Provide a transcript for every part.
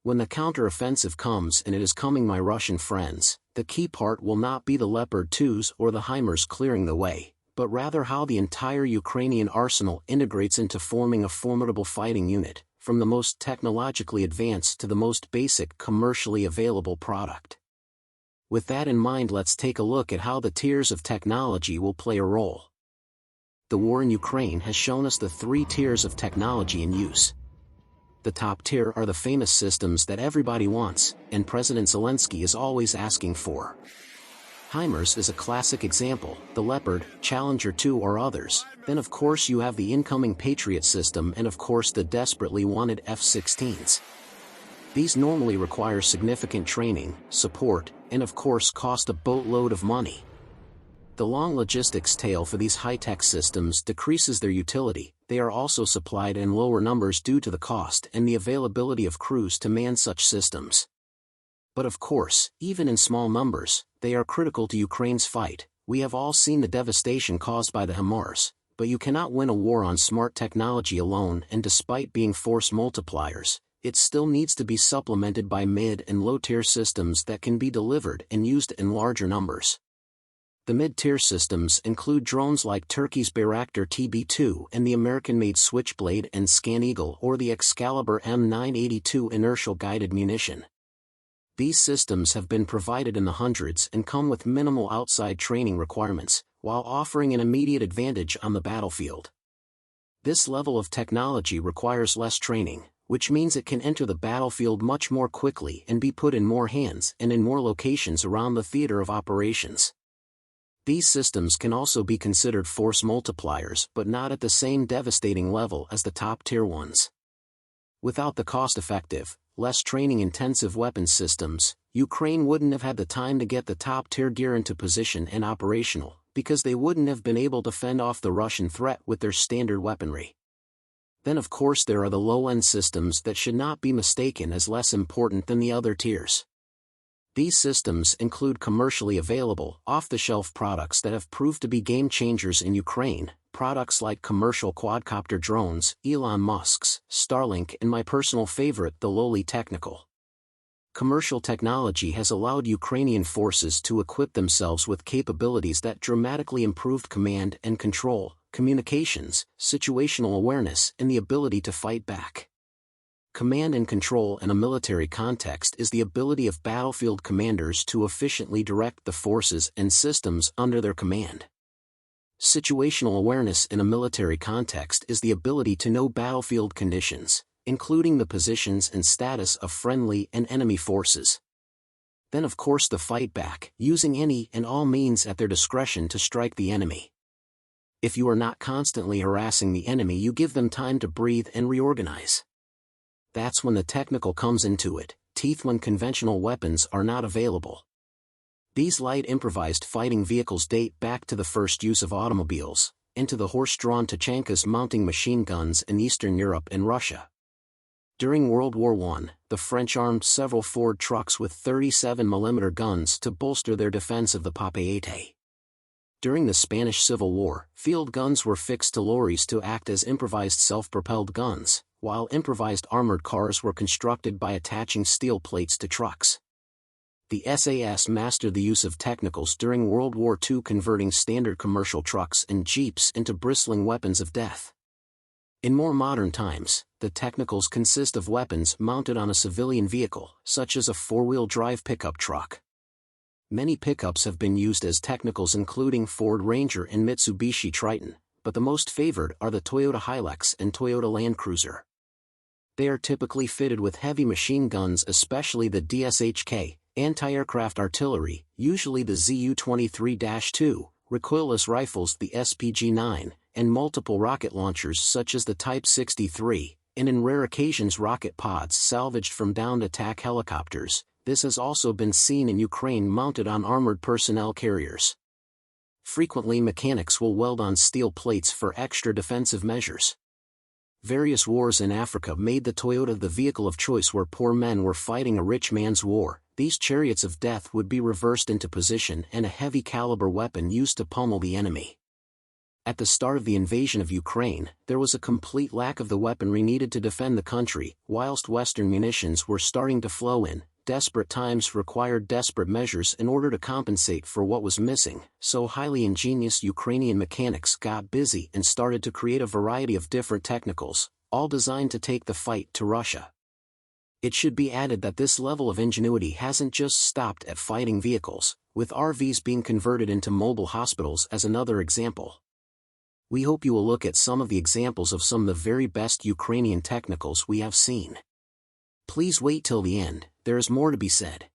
When the counteroffensive comes, and it is coming, my Russian friends, the key part will not be the Leopard 2s or the HIMARs clearing the way, but rather how the entire Ukrainian arsenal integrates into forming a formidable fighting unit, from the most technologically advanced to the most basic commercially available product. With that in mind, let's take a look at how the tiers of technology will play a role. The war in Ukraine has shown us the 3 tiers of technology in use. The top tier are the famous systems that everybody wants, and President Zelensky is always asking for. HIMARs is a classic example, the Leopard, Challenger 2 or others. Then of course you have the incoming Patriot system, and of course the desperately wanted F-16s. These normally require significant training, support, and of course cost a boatload of money. The long logistics tail for these high-tech systems decreases their utility. They are also supplied in lower numbers due to the cost and the availability of crews to man such systems. But of course, even in small numbers, they are critical to Ukraine's fight. We have all seen the devastation caused by the HIMARs, but you cannot win a war on smart technology alone, and despite being force multipliers, it still needs to be supplemented by mid- and low-tier systems that can be delivered and used in larger numbers. The mid-tier systems include drones like Turkey's Bayraktar TB2 and the American-made Switchblade and ScanEagle, or the Excalibur M982 inertial guided munition. These systems have been provided in the hundreds and come with minimal outside training requirements, while offering an immediate advantage on the battlefield. This level of technology requires less training, which means it can enter the battlefield much more quickly and be put in more hands and in more locations around the theater of operations. These systems can also be considered force multipliers, but not at the same devastating level as the top-tier ones. Without the cost-effective, less training-intensive weapons systems, Ukraine wouldn't have had the time to get the top-tier gear into position and operational, because they wouldn't have been able to fend off the Russian threat with their standard weaponry. Then of course there are the low-end systems that should not be mistaken as less important than the other tiers. These systems include commercially available, off-the-shelf products that have proved to be game-changers in Ukraine, products like commercial quadcopter drones, Elon Musk's, Starlink, and my personal favorite, the LOWLY technical. Commercial technology has allowed Ukrainian forces to equip themselves with capabilities that dramatically improved command and control, communications, situational awareness, and the ability to fight back. Command and control in a military context is the ability of battlefield commanders to efficiently direct the forces and systems under their command. Situational awareness in a military context is the ability to know battlefield conditions, including the positions and status of friendly and enemy forces. Then of course the fight back, using any and all means at their discretion to strike the enemy. If you are not constantly harassing the enemy, you give them time to breathe and reorganize. That's when the technical comes into it, teeth when conventional weapons are not available. These light improvised fighting vehicles date back to the first use of automobiles, and to the horse-drawn Tachankas mounting machine guns in Eastern Europe and Russia. During World War I, the French armed several Ford trucks with 37mm guns to bolster their defense of the Papeete. During the Spanish Civil War, field guns were fixed to lorries to act as improvised self-propelled guns, while improvised armored cars were constructed by attaching steel plates to trucks. The SAS mastered the use of technicals during World War II, converting standard commercial trucks and jeeps into bristling weapons of death. In more modern times, the technicals consist of weapons mounted on a civilian vehicle, such as a four-wheel drive pickup truck. Many pickups have been used as technicals, including Ford Ranger and Mitsubishi Triton, but the most favored are the Toyota Hilux and Toyota Land Cruiser. They are typically fitted with heavy machine guns, especially the DSHK, anti-aircraft artillery, usually the Zu-23-2, recoilless rifles, the SPG-9, and multiple rocket launchers such as the Type 63, and in rare occasions rocket pods salvaged from downed attack helicopters. This has also been seen in Ukraine mounted on armored personnel carriers. Frequently mechanics will weld on steel plates for extra defensive measures. Various wars in Africa made the Toyota the vehicle of choice where poor men were fighting a rich man's war. These chariots of death would be reversed into position and a heavy caliber weapon used to pummel the enemy. At the start of the invasion of Ukraine, there was a complete lack of the weaponry needed to defend the country, whilst Western munitions were starting to flow in. Desperate times required desperate measures in order to compensate for what was missing, so highly ingenious Ukrainian mechanics got busy and started to create a variety of different technicals, all designed to take the fight to Russia. It should be added that this level of ingenuity hasn't just stopped at fighting vehicles, with RVs being converted into mobile hospitals as another example. We hope you will look at some of the examples of some of the very best Ukrainian technicals we have seen. Please wait till the end, there is more to be said.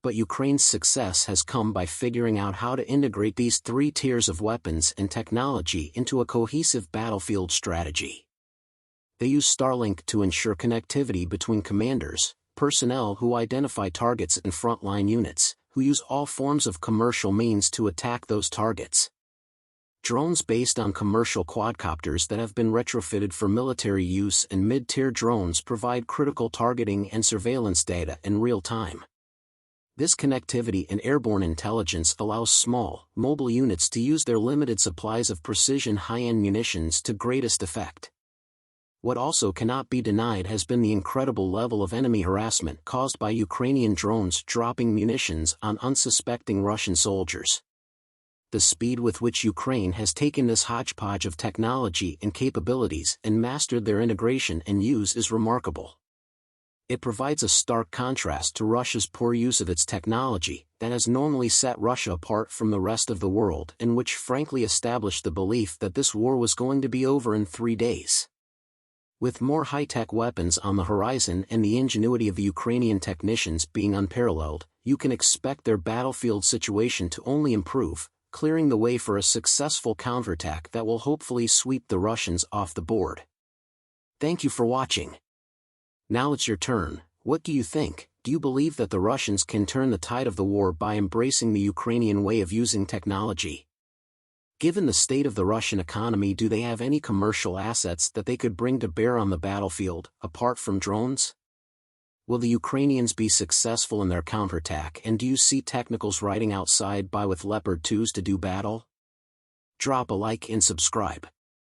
But Ukraine's success has come by figuring out how to integrate these three tiers of weapons and technology into a cohesive battlefield strategy. They use Starlink to ensure connectivity between commanders, personnel who identify targets and frontline units, who use all forms of commercial means to attack those targets. Drones based on commercial quadcopters that have been retrofitted for military use, and mid-tier drones provide critical targeting and surveillance data in real time. This connectivity and airborne intelligence allows small, mobile units to use their limited supplies of precision high-end munitions to greatest effect. What also cannot be denied has been the incredible level of enemy harassment caused by Ukrainian drones dropping munitions on unsuspecting Russian soldiers. The speed with which Ukraine has taken this hodgepodge of technology and capabilities and mastered their integration and use is remarkable. It provides a stark contrast to Russia's poor use of its technology that has normally set Russia apart from the rest of the world, and which frankly established the belief that this war was going to be over in 3 days. With more high-tech weapons on the horizon and the ingenuity of the Ukrainian technicians being unparalleled, you can expect their battlefield situation to only improve, clearing the way for a successful counterattack that will hopefully sweep the Russians off the board. Thank you for watching. Now it's your turn. What do you think? Do you believe that the Russians can turn the tide of the war by embracing the Ukrainian way of using technology? Given the state of the Russian economy, do they have any commercial assets that they could bring to bear on the battlefield, apart from drones? Will the Ukrainians be successful in their counterattack, and do you see technicals riding outside by with Leopard 2s to do battle? Drop a like and subscribe.